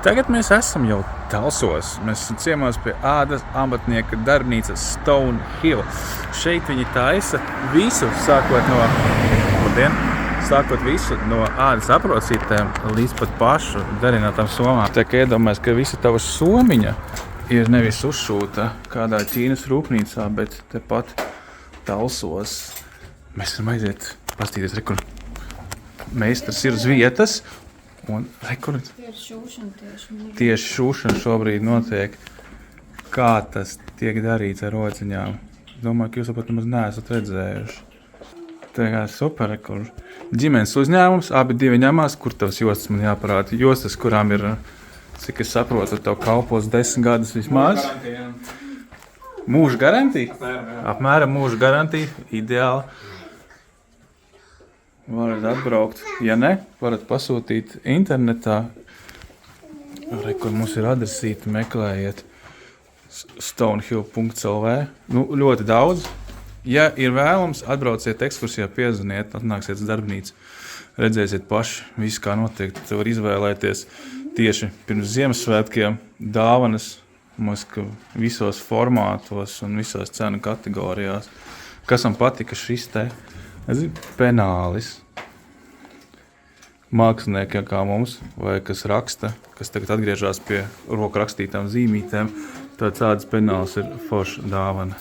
Tagad mēs esam jau Talsos. Mēs esam ciemos pie ādas amatnieka darbnīcas Stone Hill. Šeit viņi taisa visu, sākot no ādas aprocītēm līdz pat pašu darinātām somām. Tā kā iedomājas, ka visa tava somiņa ir nevis uzšūta kādā Ķīnas rūpnīcā, bet tepat Talsos. Mēs varam aiziet pastīties, kur meistars ir uz vietas. Un tieši šūšana šobrīd notiek. Kā tas tiek darīts ar rociņām? Domāju, ka jūs pat nemaz neesat redzējuši. Tā kā super, kur ģimenes uzņēmums, abi divi ņemās, kur tavs jostas man jāparāda. Jostas, kurām ir, cik es saprotu, tev kalpos 10 gadus vismaz. Mūža garantija? Apmēram mūža garantija, ideāli. Varat atbraukt. Ja ne, varat pasūtīt internetā. Kur mums ir adresīti, meklējiet stonehill.lv. Ļoti daudz. Ja ir vēlams, atbrauciet ekskursijā, piezvaniet, atnāksiet uz darbnīcu. Redzēsiet paši, visu kā notiek. Te var izvēlēties tieši pirms Ziemassvētkiem dāvanas, visos formātos un visās cenu kategorijās. Kas man patika šis te? Penālis. Māksliniekiem kā mums, vai kas raksta, kas tagad atgriežas pie roku rakstītām zīmītēm, tāds ādas penāls ir forša dāvana.